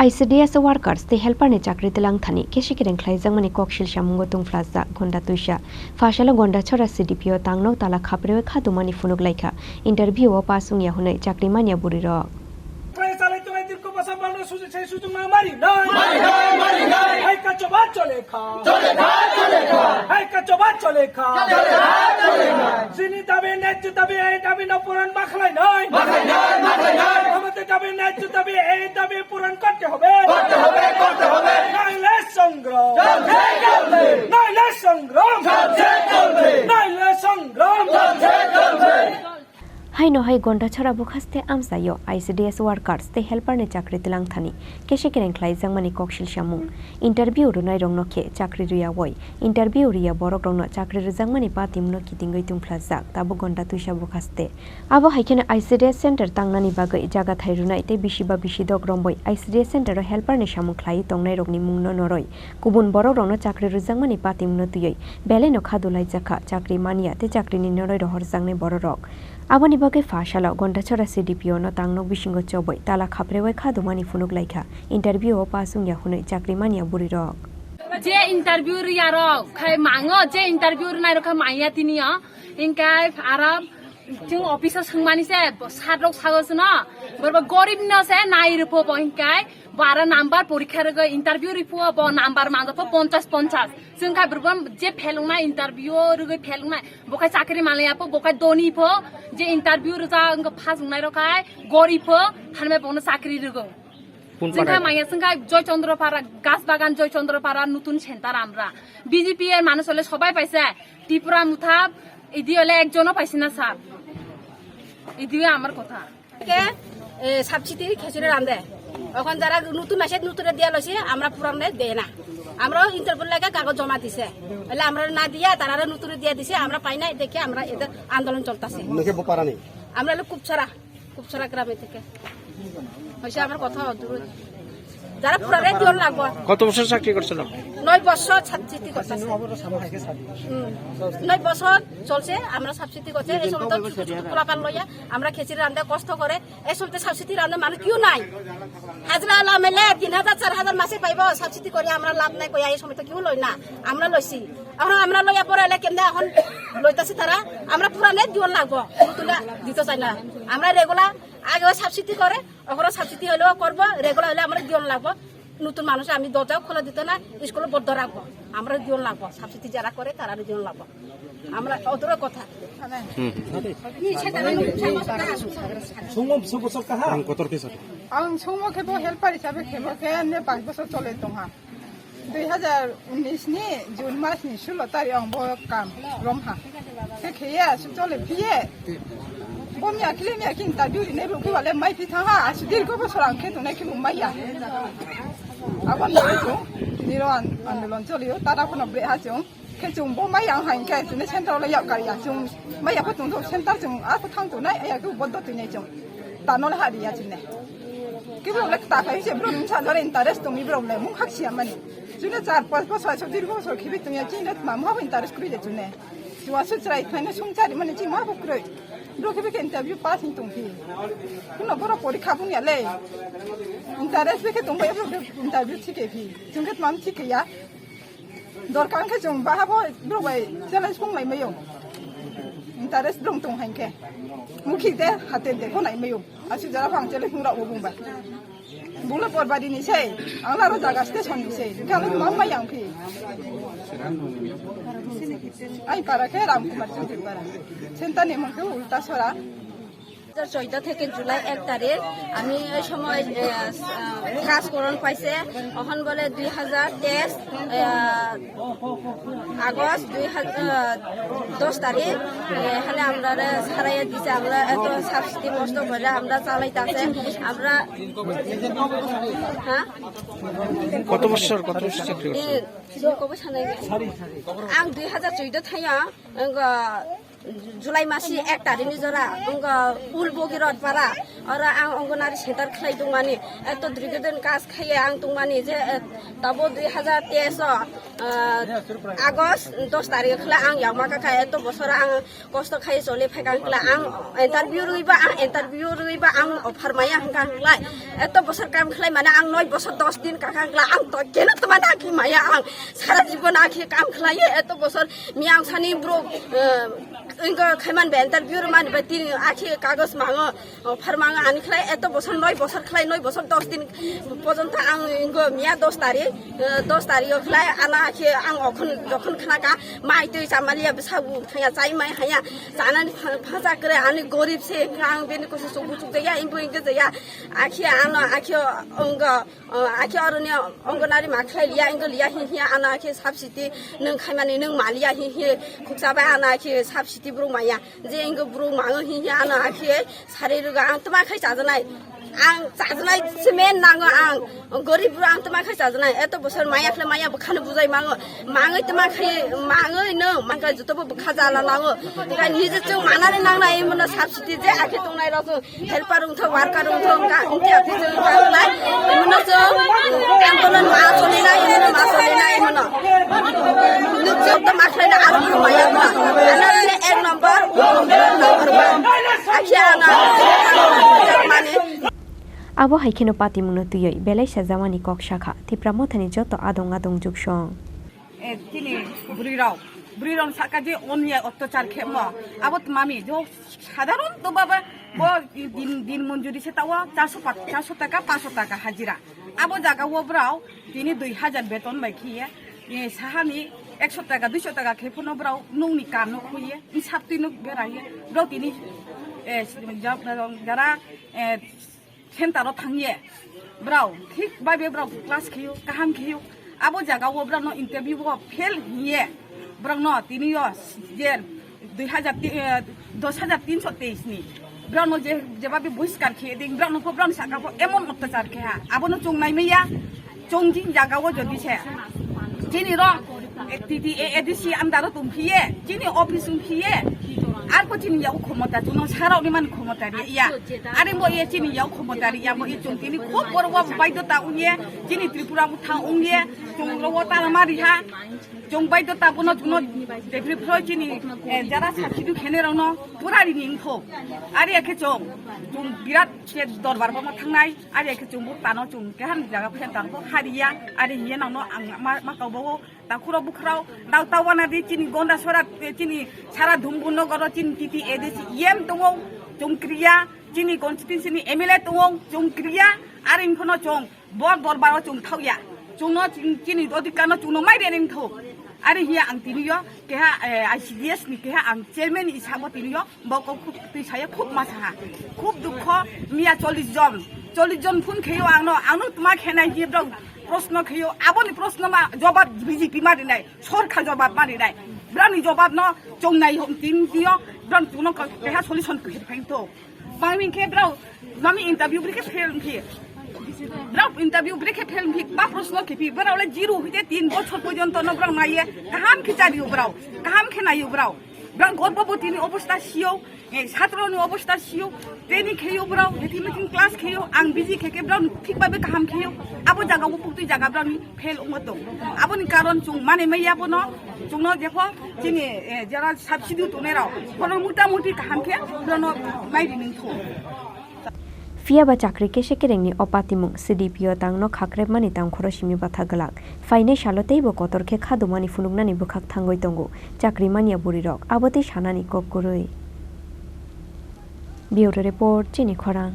ICDS workers te helper ni chakri telang thani keshi kereng khlai jangmani kokshil shamungo tungflaza gonda tuisha fashala gonda chora CDPO tangno tala khapre khadumani funuk laika interview o pasung ya hunai chakri mania buri ro Hai no hai gonda chora bukhaste amsayo ICDS workers te helper ne chakri telang thani keshi kereng khlai jangmani kokshil shamung interview runai rongno khe chakri ruya woi interview riya borok rongno chakri ru jangmani patimno kitingoi tungflajak tabu gonda tuisha bukhaste abo haikene ICDS center tangnani bagai jaga thai runai te bisi ba bisi dok romboi ICDS center ro helper ne shamung khlai tongnai rokni mungno noroi kubun borok rongno chakri ru jangmani patimno tuyoi beleno khadulai jakha chakri mania te chakri ni noroi ro horjangne borok aboni bagai fashala gonda chora CDPO no tangno bisingo choboi tala khapre khadumani funuk laika interview o pasung ya hunai chakri mania buri rok je interview ri aro khai mango je interview nai ro kha maiya tini ya inkai arab jung officer sangmani se sadrok sagos na borba gorib na se nai ro po inkai 12 number পরীক্ষার interview repo ব number মানদ 50 जों का बरबम जे फेलुंना interview रुगै फेलुंना बखाय चाकरी मालया प बखाय दोनी प जे interview रजा अंग फासुंनाय रखाय गरि प थानमे बनो चाकरी रुगौ जों का माया जों का जयचंद्रपारा गासबागान जयचंद्रपारा नতুন सेंटर আমরা বিজেপি এর মানুষ হলে সবাই পাইছে ত্রিপুরা মুথাব ইদি হলে একজনও পাইছে না স্যার ইদিও আমার কথা কে সাবসিডি খেচুরে রান্দে এখন যারা নতুন আসে নতুনে দিয়া লইছে আমরা পুরানে দেই না আমরা ইন্টারভিউ লাগা কাগজ জমা দিছে বলে আমরা না দিয়া তারা নতুনে দিয়া দিছে আমরা পাই না দেখে আমরা এদের আন্দোলন চলতেছে দেখে পারা নেই আমরা কুপছড়া গ্রামে থেকে হইছে আমার কথা দূর যারা পুরানে দিন লাগবো কত বছর চাকরি করছিল 9 বছর সাবসিডি করছে 9 বছর চলছে আমরা সাবসিডি করছে এই সময় তো পোলাপান লইয়া আমরা খেচির রান্দা কষ্ট করে এই সময় সাবসিডি রান্দা মানে কিউ নাই হাজরা লামেলে 3000 4000 মাসে পাইবো সাবসিডি করে আমরা লাভ নাই কইয়া এই সময় তো কিউ লই না আমরা লইছি এখন আমরা লইয়া পরে এলে কেন এখন লইতাছি তারা আমরা পুরানে দিন লাগবো তুলা দিতে চাই না আমরা রেগুলার আগে সাবসিডি করে এখন সাবসিডি হলেও করবো রেগুলার হলে আমরা দিন লাগবো নতুন মানুষ আমি দরজাও খোলা দিত না স্কুলে বদ্ধ রাখবো আমরা দিন লাগবো সাবসিডি যারা করে তারা দিন লাগবো আমরা অদূর কথা आं समखेबो हेल्पार हिसाबै खेबोखे 5 बोसोर चले दंहा 2019 नि जुन मासनि 16 तारिख आं बो काम रमहा से खेया चले फिये बमिया क्लिमिया किन ताबिउ ने रुको वाले माइ फिथाहा आसिदिर को बोसोर आं खेतो ने खेबो माइया आबान नयजो निरन आन्दोलन चलियो तारा फनो ब्रे हाजो खेजों बो माइ आं हाइनखे जुने सेन्टार ले याव गारिया जों माइया को दंतो सेन्टार जों आखो थांतो नाय आया को बद्द तिने जों तानोल हारिया जिने किबो लेक ताफाय जे ब्रो नसा जरे इन्टारेस्ट दंनि ब्रो ले मुं खाखिया माने जुने 4-5 बोसोर सो दिर बोसोर खिबि तुया जिने मामा इन्टारेस्ट करि दे जुने जुवा सुचराय खाने सुंचारि माने जि मा बक्रै ब्रो के इंटरव्यू पास इन तुंफि कुनो बरो परीक्षा बुनियाले इंटरेस्ट बेके तुंबे ब्रो इंटरव्यू थिके फि जुंगे माम थिके या दरकार के जों बाहाबो ब्रो बाय चैलेंज फंनाय मयो इंटरेस्ट दं तुं हांके मुखि दे हाते दे फनाय मयो आसि जरा फां चैलेंज फंरा ओ बुंबा बुंला परबादि नि sei आंला रो जागा स्टेशन नि sei काले माम मायां फि आई पारा के राम कुमार चौधरी पारा सेंटा ने मनके उल्टा सरा 2014 থেকে জুলাই 1 তারিখ আমি এই সময় কাজকরণ পাইছে এখন বলে 2023 আগস্ট 2010 তারিখ এখানে আমরা ছাড়াইয়া দিছে আমরা এত সাবসিডি কষ্ট করে আমরা চালাইতাছে আমরা হ্যাঁ কত বছর চাকরি কবে সানাই আং 2014 থাইয়া जुलाई मासी 1 तारिखनि जरा अंगा उल बगिरत पारा और आं अंगनारी सेन्टार खालाय दंमानि एत द्रिगदन कास खायो आं दंमानि जे तबो 2023 आगस्ट 10 तारिख खला आं यामाका खाय एत बसर आं कष्ट खाय चले फायगांखला आं इन्टारभिउ रइबा आं अफार माया हांगांखला एत बसर काम खलाय माने आं 9 बसर 10 दिन काकांखला आं तो केन तमा नाखि माया आं सारा जीवन आखि काम खलायो एत बसर मियां सानि ब्रो इनका खायमान बे इन्टारभिउ मान बे तीन आखि कागज मांगो फरमांगो आनि खलाय एत बसर 9 बसर खलाय 9 बसर 10 दिन पर्यन्त आं इनको मिया 10 तारिख खलाय आना आखि आं अखन जखन खनाका माइ तै जामालिया बेसाबु थाया जाय माइ हाया जानानै फाजा करे आनि गरिब से आं बेनि कसो सुबु सुगया इनबो इनके जया आखि आना आखि अंग आखि अरने अंगनारी माखलाय लिया इनको लिया हिया आना आखि साबसिति नों खायमानि नों मालिया हि खुक्साबा आना आखि साबसिति ब्रु माया जे इनको ब्रु मांगो हिया आना आखि सारे रुगा आं तमा खाय जाजनाय आं जाजनाय सेमेन नाङो आं गरिब ब्रु आं तमा खाय जाजनाय एत बसर मायाखले माया बखानो बुजाय माङो माङै तमा खाय माङै नो मांगा जुतबो बखा जाला नाङो गा निजे जों मानानै नांनाय मोन साबसिति जे आखि दंनाय रसो हेल्पार उंथ वार्कार उंथ गा इनते आखि जों बांलाय मोन जों आन्दोलन मा चलिनाय मा चलिनाय मोन जों तमा खायना आरो माया आनाले 1 नम्बर आखि आना माने abo haikino pati muno tuyoi belai sajawani kok shakha tipramothani joto adong jugsong তিনি বুড়িরাও সাকাজে অনিয়া অত্যাচার খেমা আবত মামি যে সাধারণ তো বাবা দিন মঞ্জুরি সে তাও 400 টাকা 500 টাকা হাজিরা আবো জায়গা ওব্রাও তিনি 2000 বেতন বাইখিয়ে সাহানি 100 টাকা 200 টাকা খেফনো ব্রাও নৌনি কানো খুইয়ে ইসাবতিনো বেরাইয়ে ব্রাও তিনি যারা सेन्टाराव थांयो ब्राव ठीक बाबे ब्राव क्लास खियो काहाम खियो आबो जागाव ब्राव नो इंटरव्यू फेल हिये ब्राव नो तिनियो जे 10,323 नि ब्राव नो जे जेबाबे बहिष्कार खिये दिं ब्राव नो ब्राव साकाव एमन अत्याचार खेहा आबो नो चंगनाय मैया चंगजिं जागाव जदि से जिनि र टिटी एडिसि आन्दारो तुमखिये जिनि अफिस तुमखिये আর পচিনি ইয়াও ক্ষমতা তুনো সারাও নিমান ক্ষমতা রে ইয়া আরে মো ইয়ে চিনি ইয়াও ক্ষমতা রে ইয়া মো ই চুনতিনি খুব বড় বাইদতা উনিয়ে চিনি ত্রিপুরা মুথা উনিয়ে চুংলও তালমারি হা চুং বাইদতা বনো তুনো দেফরি ফ্রয় চিনি যারা সাকিদু খেনে রানো পুরারি নিংখো আরে একে চং চুং বিরাট সে দরবার বমা থাংনাই আরে একে চুং তানো চুং কেহান জায়গা ফেন তারপো হারিয়া আরে হিয়ে নানো আং মা কাউবাও তাকুরা বুখরাও দাও তাওয়ানা দি চিনি গন্ডা সরা চিনি সারা ধুমবুন্ন গর চিনি টিটি এদেসি ইয়েম দङ জংক্রিয়া চিনি কনস্টিটিউশনनि एमएलए दङ জংক্রিয়া आरो इनखनो चं बर दरबाराव चं थावया चंनो चिनि अधिकानो चंनो माइ रेनिं थौ आरो हिया आं तिनियो केहा आईसीडीएस नि केहा आं चेयरमैन हिसाब तिनियो बको खुब तिसाया खुब मासा खुब दुख मिया 40 जन फुन खेयो आंनो तुमा खेनाय हिब्राव प्रश्न खेयो आबोनि प्रश्नमा जवाब बीजेपी मारिनाय सरकार जवाब मारिनाय ब्रानि जवाब न चंनाय हम तिनियो ब्रान तुनो केहा सलिउसन फेरफाइथौ मामी के ब्राव मामी इंटरव्यू ब्रेके फेल फि ब्राव इंटरव्यू ब्रेके फेल फि बा प्रश्न खेपि ब्रावले जिरो हइते 3 बछर पर्यन्त न ब्राव नाये काहाम खिचारियो ब्राव काहाम खेनायो ब्राव ब्रां गर्भवतीनि अवस्था सियो छात्रनि अवस्था सियो ट्रेनिं खेयो ब्राव हेथिमिटिं क्लास खेयो आं बिजि खेके ब्राव ठीक बाबे काहाम खेयो आबो जागाव पुक्ति जागा ब्रावनि फेल उमतो आबोनि कारण जों माने मैयाबो न जोंनो देखो जोंनि जरा साबसिडि तनेराव कोन मुटा-मुटि काहाम खे ब्रानो माइरिनिं थो Fiaba chakri keshe kerengni opatimung CDPO tangno khakremani tang khoroshimi batha galak faine shalotei bo kotorkhe khadumani funugnani bukhak thangoi tongo chakri mania burirok aboti shanani kop koroi Bureau report chini khorang